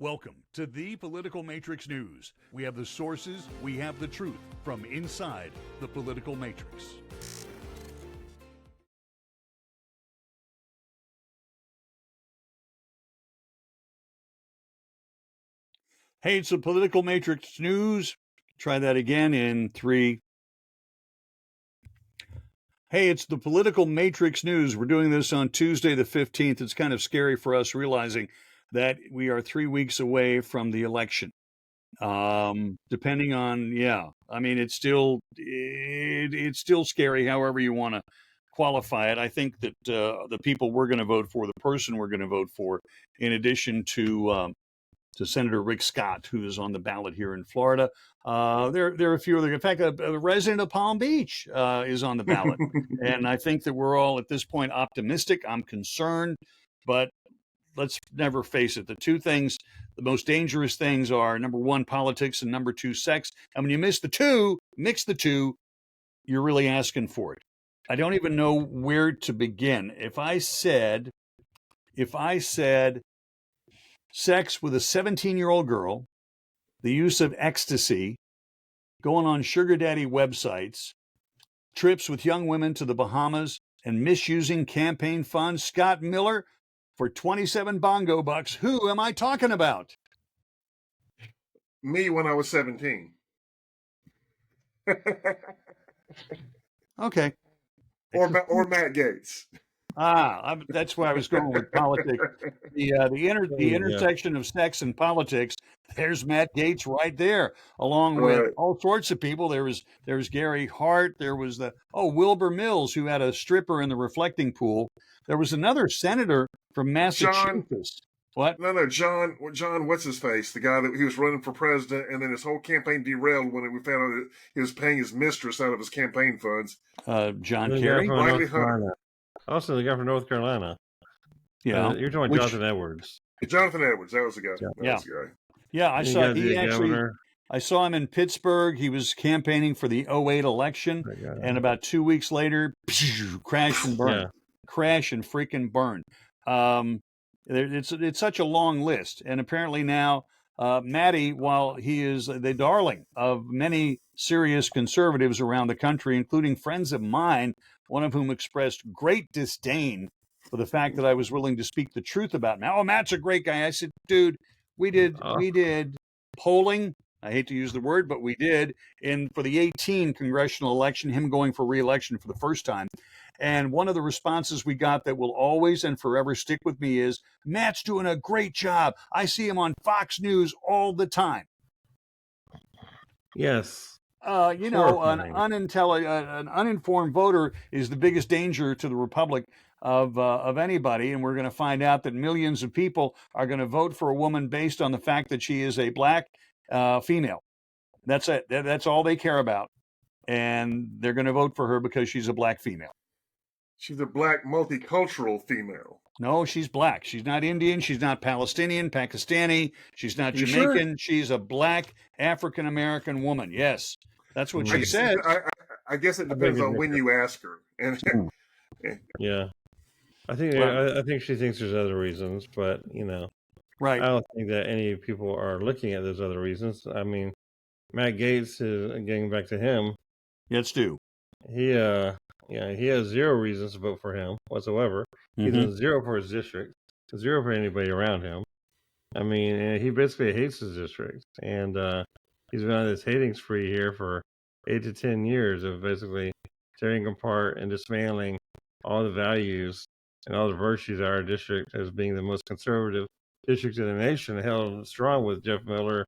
Welcome to the Political Matrix News. We have the sources, we have the truth from inside the political matrix. Hey, it's the Political Matrix News. Try that again in 3. Hey, it's the Political Matrix News. We're doing this on Tuesday the 15th. It's kind of scary for us realizing that we are 3 weeks away from the election. Depending on, I mean, it's still scary, however you want to qualify it. I think that the people we're going to vote for, the person we're going to vote for, in addition to Senator Rick Scott, who is on the ballot here in Florida. There are a few other. In fact, a resident of Palm Beach is on the ballot, and I think that we're all at this point optimistic. I'm concerned, but let's never face it. The two things, the most dangerous things, are number one, politics, and number two, sex. And when you mix the two, you're really asking for it. I don't even know where to begin. If I said sex with a 17-year-old girl, the use of ecstasy, going on sugar daddy websites, trips with young women to the Bahamas, and misusing campaign funds, Scott Miller, for 27 bongo bucks, who am I talking about? Me when I was 17. Okay. Or Matt Gaetz. That's where I was going with politics. The intersection of sex and politics. There's Matt Gaetz right there, along with all sorts of people. There's Gary Hart. There was Wilbur Mills, who had a stripper in the reflecting pool. There was another senator from Massachusetts. John, what's his face? The guy that he was running for president, and then his whole campaign derailed when we found out that he was paying his mistress out of his campaign funds. John Kerry. Also, the guy from North Carolina. Yeah. You're talking about Jonathan Edwards. Jonathan Edwards, that was the guy. Yeah, I saw him in Pittsburgh. He was campaigning for the 2008 election, and about 2 weeks later, crash and burn. Yeah. Crash and freaking burn. It's such a long list, and apparently now Matty, while he is the darling of many serious conservatives around the country, including friends of mine, one of whom expressed great disdain for the fact that I was willing to speak the truth about Matt. Oh, Matt's a great guy. I said, dude, we did polling. I hate to use the word, but we did for the 2018 congressional election, him going for re-election for the first time. And one of the responses we got that will always and forever stick with me is, Matt's doing a great job. I see him on Fox News all the time. Yes. An uninformed voter is the biggest danger to the republic of anybody, and we're going to find out that millions of people are going to vote for a woman based on the fact that she is a black female. That's it. That's all they care about, and they're going to vote for her because she's a black female. She's a black multicultural female. No, she's black. She's not Indian. She's not Palestinian, Pakistani. She's not Jamaican. Sure? She's a black African-American woman. Yes, that's what she said. I guess it depends on when you ask her. Yeah. I think she thinks there's other reasons, but, right. I don't think that any people are looking at those other reasons. I mean, Matt Gaetz is, getting back to him. Let's do. He has zero reasons to vote for him whatsoever. He does zero for his district, zero for anybody around him. I mean, he basically hates his district, and he's been on this hating spree here for 8 to 10 years of basically tearing apart and dismantling all the values and all the virtues of our district as being the most conservative district in the nation, held strong with Jeff Miller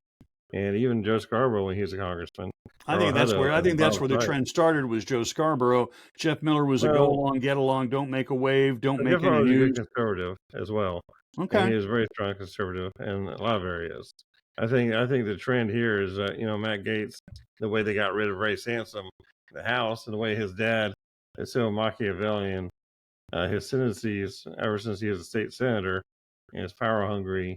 and even Joe Scarborough when he was a congressman. I think that's where the trend started, was Joe Scarborough. Jeff Miller was a go along, get along, don't make a wave, don't make any news. Conservative as well. Okay. And he was very strong conservative in a lot of areas. I think the trend here is Matt Gaetz, the way they got rid of Ray Sansom, the House, and the way his dad is so Machiavellian. His tendencies ever since he was a state senator, and his power hungry,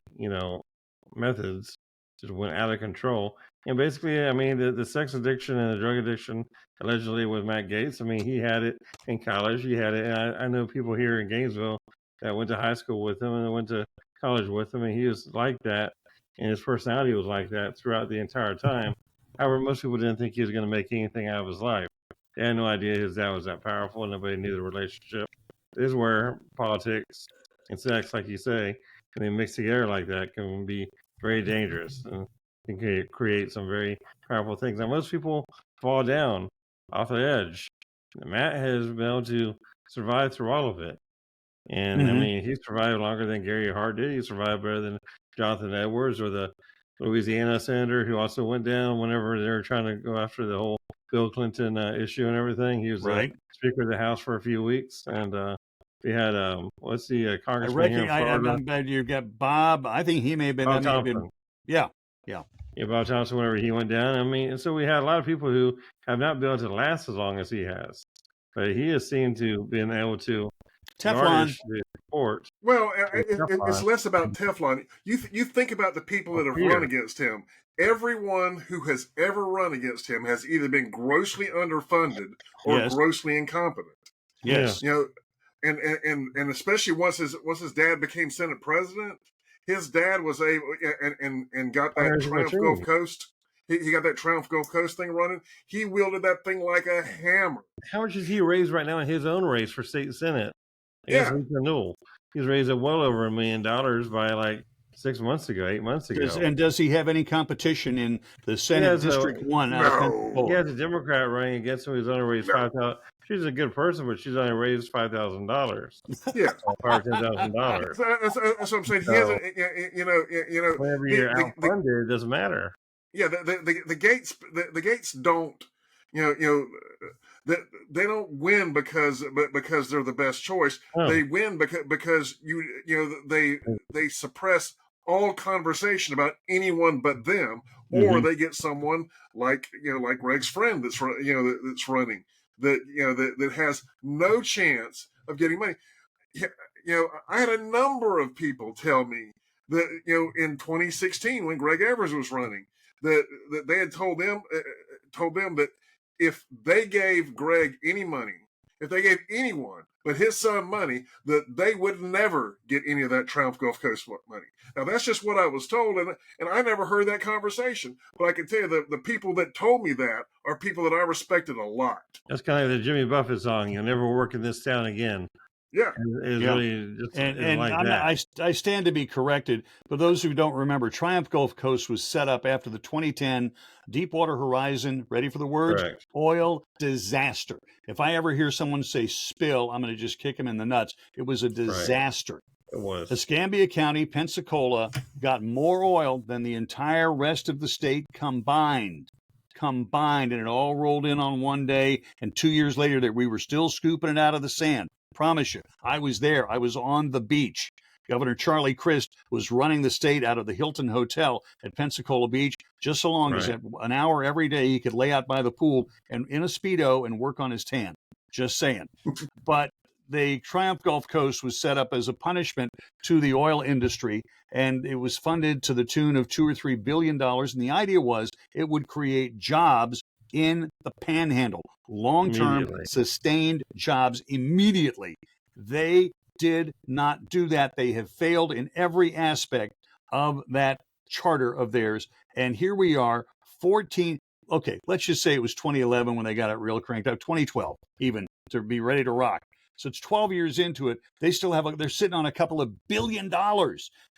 methods just went out of control. And basically, I mean, the sex addiction and the drug addiction, allegedly with Matt Gaetz, I mean, he had it in college. He had it. And I know people here in Gainesville that went to high school with him and went to college with him, and he was like that and his personality was like that throughout the entire time. However, most people didn't think he was going to make anything out of his life. They had no idea his dad was that powerful. Nobody knew the relationship. This is where politics and sex, like you say, when they mix together like that, can be very dangerous and can create some very powerful things. Now, most people fall down off the edge. Matt has been able to survive through all of it. And I mean, he survived longer than Gary Hart did. He survived better than Jonathan Edwards or the Louisiana senator who also went down whenever they were trying to go after the whole Bill Clinton issue and everything. He was the Speaker of the House for a few weeks. And we had, what's the congressman here in Florida? You've got Bob. I think he may have been. Bob Thompson. Yeah. Yeah, Bob Thompson, whenever he went down. I mean, and so we had a lot of people who have not been able to last as long as he has. But he has seemed to been able to Teflon. Well, it's less about Teflon. You think about the people that have run against him. Everyone who has ever run against him has either been grossly underfunded or grossly incompetent. Yes. You know, and especially once his dad became Senate president, his dad was able and got that Triumph Gulf Coast. He got that Triumph Gulf Coast thing running. He wielded that thing like a hammer. How much is he raised right now in his own race for state and Senate? He's raised well over $1 million by like 8 months ago. And does he have any competition in the Senate District 1? No. He has a Democrat running against him who's only raised $5,000. She's a good person, but she's only raised $5,000. Yeah, $10,000. That's what I'm saying. He hasn't, you know. Whenever you're outfunded, it doesn't matter. Yeah, the Gates don't, they don't win because they're the best choice. Oh. They win because they suppress all conversation about anyone but them, or they get someone like Greg's friend that's running that has no chance of getting money. I had a number of people tell me that in 2016 when Greg Evers was running, that they had told them that if they gave Greg any money, if they gave anyone but his son money, that they would never get any of that Triumph Gulf Coast money. Now, that's just what I was told, and I never heard that conversation. But I can tell you the people that told me that are people that I respected a lot. That's kind of like the Jimmy Buffett song, "You'll never work in this town again." Yeah. Really just I stand to be corrected. For those who don't remember, Triumph Gulf Coast was set up after the 2010 Deepwater Horizon, ready for the words, oil disaster. If I ever hear someone say spill, I'm going to just kick him in the nuts. It was a disaster. It was. Escambia County, Pensacola, got more oil than the entire rest of the state combined, and it all rolled in on one day. And 2 years later, that we were still scooping it out of the sand. Promise you, I was there. I was on the beach. Governor Charlie Crist was running the state out of the Hilton Hotel at Pensacola Beach, just so long as an hour every day he could lay out by the pool and in a Speedo and work on his tan. Just saying. But the Triumph Gulf Coast was set up as a punishment to the oil industry, and it was funded to the tune of $2 or $3 billion. And the idea was it would create jobs in the Panhandle, long-term, sustained jobs immediately. They did not do that. They have failed in every aspect of that charter of theirs. And here we are, let's just say it was 2011 when they got it real cranked up, 2012 even, to be ready to rock. So it's 12 years into it. They still they're sitting on a couple of $1 billion.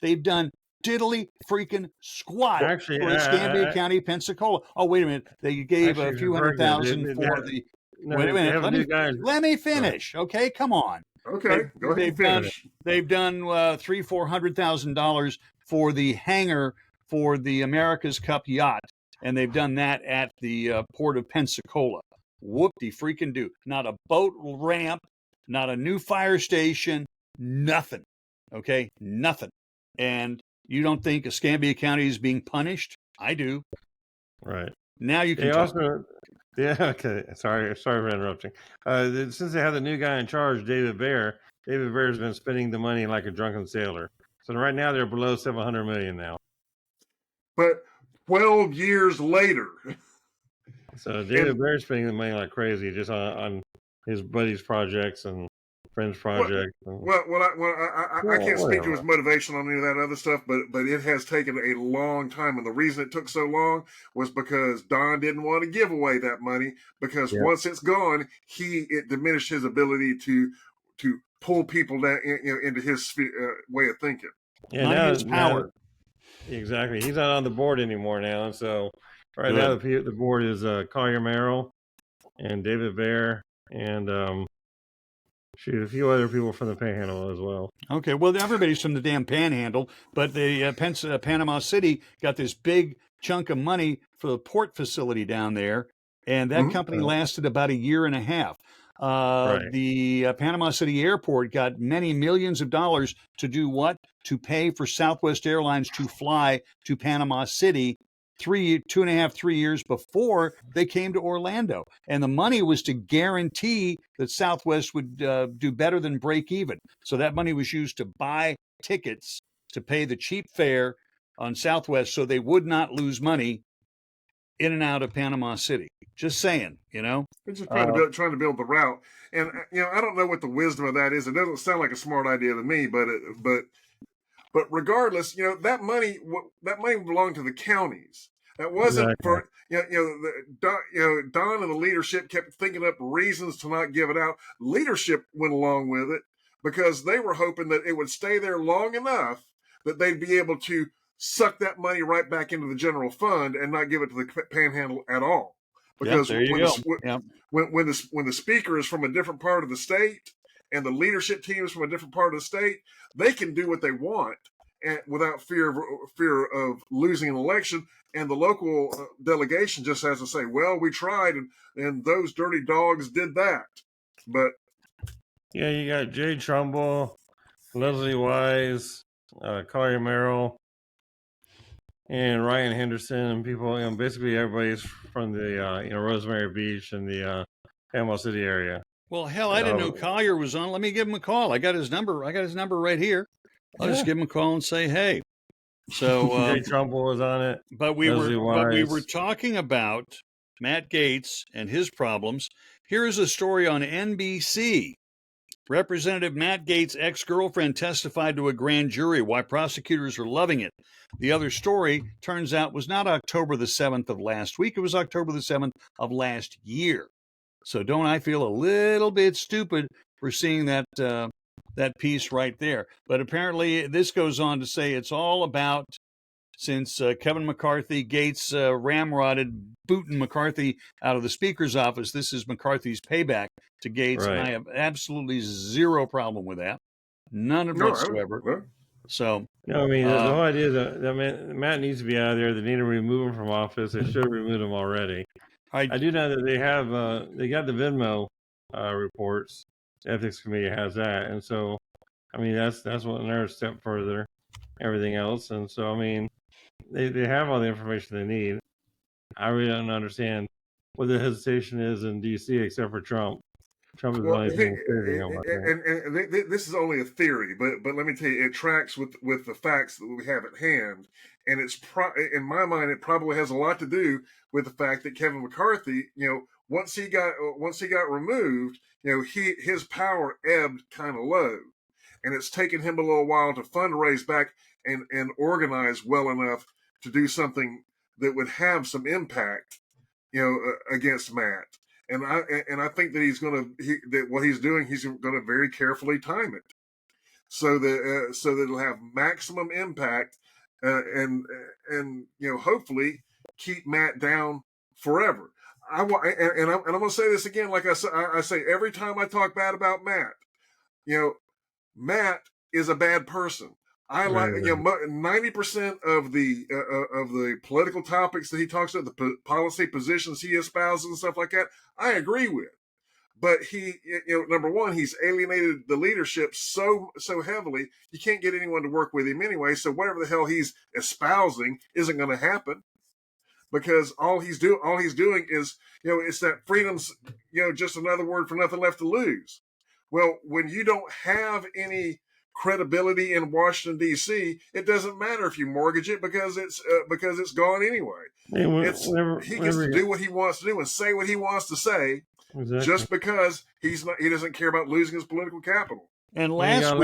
They've done diddly freaking squat for Escambia County, Pensacola. Oh, wait a minute. They gave a few $100,000 for the... Wait a minute. Let me finish. Okay, come on. Okay, go ahead and finish. They've done $300,000-$400,000 for the hangar for the America's Cup yacht, and they've done that at the port of Pensacola. Whoop-de-freaking-do. Not a boat ramp, not a new fire station, nothing. Okay, nothing. And you don't think Escambia County is being punished? I do. Right. Now you can talk. Okay. Sorry for interrupting. Since they have the new guy in charge, David Bear's been spending the money like a drunken sailor. So right now they're below $700 million now. But 12 years later. So David Bear's spending the money like crazy just on his buddies' projects and Fringe Project. I can't speak to his Whatever. motivation on any of that other stuff, but it has taken a long time, and the reason it took so long was because Don didn't want to give away that money, because Yep. once it's gone, it diminished his ability to pull people down into his way of thinking. Yeah, Money is power. Exactly. He's not on the board anymore now, and so right now the board is Collier Merrill and David Bear and a few other people from the Panhandle as well. Okay, well, everybody's from the damn Panhandle, but the Panama City got this big chunk of money for the port facility down there, and that company lasted about a year and a half. The Panama City Airport got many millions of dollars to do what? To pay for Southwest Airlines to fly to Panama City 2.5, 3 years before they came to Orlando. And the money was to guarantee that Southwest would do better than break even. So that money was used to buy tickets to pay the cheap fare on Southwest so they would not lose money in and out of Panama City. Just saying, They're just trying to build the route. And, I don't know what the wisdom of that is. It doesn't sound like a smart idea to me, but regardless, that money belonged to the counties. That wasn't for Don and the leadership kept thinking up reasons to not give it out. Leadership went along with it because they were hoping that it would stay there long enough that they'd be able to suck that money right back into the general fund and not give it to the Panhandle at all. Because when the speaker is from a different part of the state and the leadership team is from a different part of the state, they can do what they want and without fear of losing an election. And the local delegation just has to say, well, we tried, and those dirty dogs did that. But yeah, you got Jay Trumbull, Leslie Wise, Collier Merrill, and Ryan Henderson, and people, basically everybody's from the, Rosemary Beach and the Panama City area. Well, hell, I didn't know Collier was on. Let me give him a call. I got his number right here. I'll just give him a call and say, hey. So Jay Trumbull was on it. But we were talking about Matt Gaetz and his problems. Here is a story on NBC. Representative Matt Gaetz' ex-girlfriend testified to a grand jury why prosecutors are loving it. The other story, turns out, was not October the 7th of last week. It was October the 7th of last year. So don't I feel a little bit stupid for seeing that piece right there? But apparently this goes on to say it's all about, since Kevin McCarthy, Gaetz ramrodded booting McCarthy out of the Speaker's office, this is McCarthy's payback to Gaetz, and I have absolutely zero problem with that. None whatsoever. So, the whole idea that Matt needs to be out of there. They need to remove him from office. They should have removed him already. I do know that they have they got the Venmo reports. The ethics committee has that, and so that's another step further. Everything else, and so they have all the information they need. I really don't understand what the hesitation is in D.C. except for Trump. Trump is only and this is only a theory, but let me tell you, it tracks with the facts that we have at hand, and it's in my mind, it probably has a lot to do with the fact that Kevin McCarthy, once he got removed, his power ebbed kind of low, and it's taken him a little while to fundraise back and organize well enough to do something that would have some impact, against Matt. And I think that that what he's doing, he's going to very carefully time it, so that it'll have maximum impact, and hopefully keep Matt down forever. I'm going to say this again, like I say every time I talk bad about Matt. Matt is a bad person. I like 90% of the political topics that he talks about, the policy positions he espouses and stuff like that, I agree with. But he, number one, he's alienated the leadership so heavily, you can't get anyone to work with him anyway. So whatever the hell he's espousing isn't going to happen, because all he's doing is, it's that freedom's, just another word for nothing left to lose. Well, when you don't have any credibility in Washington, D.C., it doesn't matter if you mortgage it, because it's gone anyway. He gets to do what he wants to do and say what he wants to say, Exactly. just because he doesn't care about losing his political capital. And last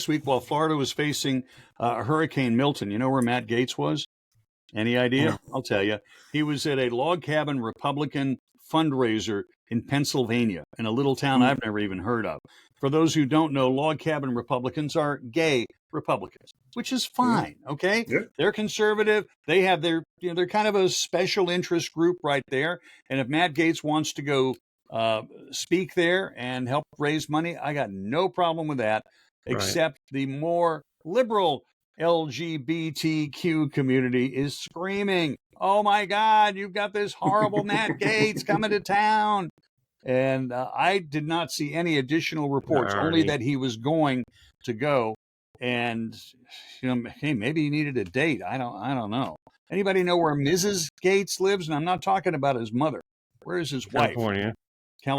week, while Florida was facing Hurricane Milton, you know where Matt Gaetz was? Any idea? I'll tell you. He was at a log cabin Republican fundraiser in Pennsylvania, in a little town I've never even heard of. For those who don't know, log cabin Republicans are gay Republicans, which is fine. Okay, they're conservative. They have their, they're kind of a special interest group right there. And if Matt Gaetz wants to go speak there and help raise money, I got no problem with that, except the more liberal LGBTQ community is screaming, "Oh my God, you've got this horrible Matt Gaetz coming to town." And I did not see any additional reports, only that he was going to go. And, hey, maybe he needed a date. I don't know. Anybody know where Mrs. Gaetz lives? And I'm not talking about his mother. Where is his wife? California. I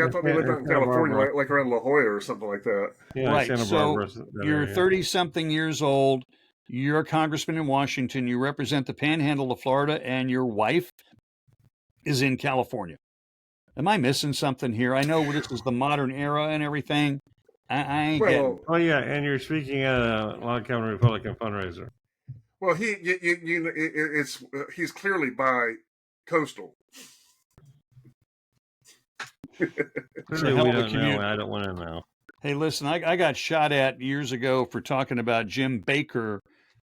thought they lived out in California, like around La Jolla or something like that. Yeah, right. Santa So Barbara, you're 30-something years old. You're a congressman in Washington. You represent the Panhandle of Florida, and your wife is in California. Am I missing something here? I know this is the modern era and everything. I ain't getting. Oh yeah, and you're speaking at a log cabin Republican fundraiser. Well, he's clearly bi-coastal. Clearly we don't know, and I don't want to know. Hey, listen, I got shot at years ago for talking about Jim Baker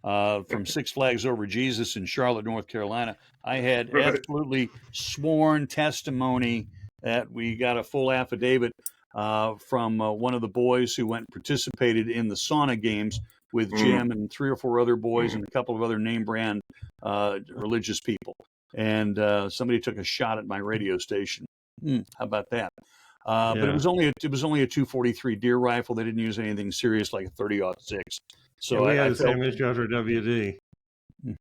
from Six Flags Over Jesus in Charlotte, North Carolina. I had absolutely sworn testimony that we got a full affidavit from one of the boys who went and participated in the sauna games with Jim and 3 or 4 other boys and a couple of other name brand religious people. And somebody took a shot at my radio station. How about that? But it was only a 243 deer rifle. They didn't use anything serious like a 30-06. So we had the same issue after WD.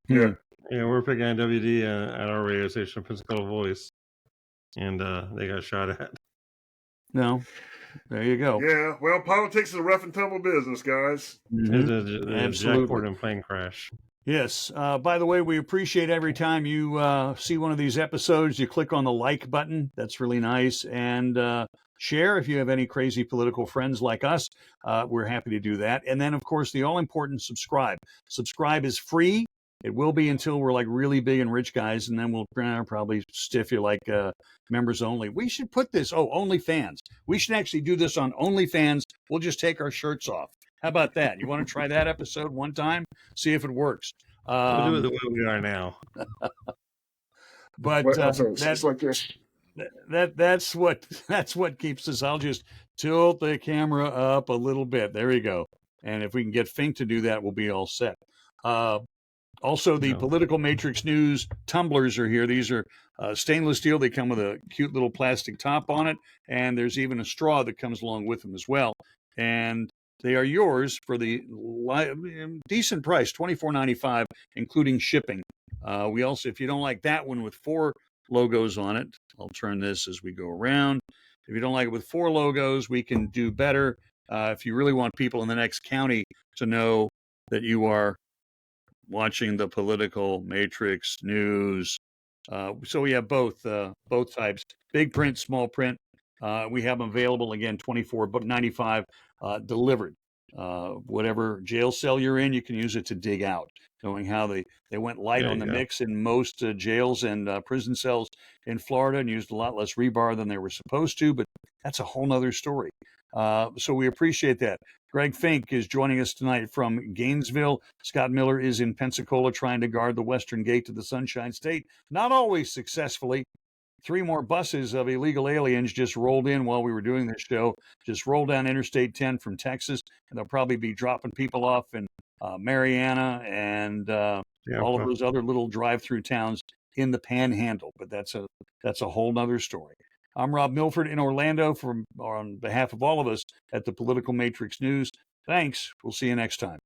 Yeah, we're picking on WD at our radio station, Pensacola Voice, and they got shot at. No, there you go. Yeah, well, politics is a rough and tumble business, guys. It's a jackpot and plane crash. Yes. By the way, we appreciate every time you see one of these episodes, you click on the like button. That's really nice. And share if you have any crazy political friends like us. We're happy to do that. And then, of course, the all-important subscribe. Subscribe is free. It will be until we're like really big and rich guys, and then we'll probably stiff you like members only. We should put this, OnlyFans. We should actually do this on OnlyFans. We'll just take our shirts off. How about that? You want to try that episode one time? See if it works. We'll do it the way we are now. But that's what keeps us. I'll just tilt the camera up a little bit. There you go. And if we can get Fink to do that, we'll be all set. Also, the Political Matrix News tumblers are here. These are stainless steel. They come with a cute little plastic top on it, and there's even a straw that comes along with them as well. And they are yours for the decent price, $24.95, including shipping. We also, if you don't like that one with 4 logos on it, I'll turn this as we go around. If you don't like it with 4 logos, we can do better. If you really want people in the next county to know that you are watching the Political Matrix News. So we have both types, big print, small print. We have them available, again, $24.95 delivered. Whatever jail cell you're in, you can use it to dig out. Knowing how they went light on the mix in most jails and prison cells in Florida and used a lot less rebar than they were supposed to, but that's a whole nother story. So we appreciate that. Greg Fink is joining us tonight from Gainesville. Scott Miller is in Pensacola trying to guard the western gate to the Sunshine State, not always successfully. 3 more buses of illegal aliens just rolled in while we were doing this show, just rolled down Interstate 10 from Texas, and they'll probably be dropping people off in Mariana and all of those other little drive-through towns in the Panhandle. But that's a whole nother story. I'm Rob Milford in Orlando on behalf of all of us at the Political Matrix News. Thanks. We'll see you next time.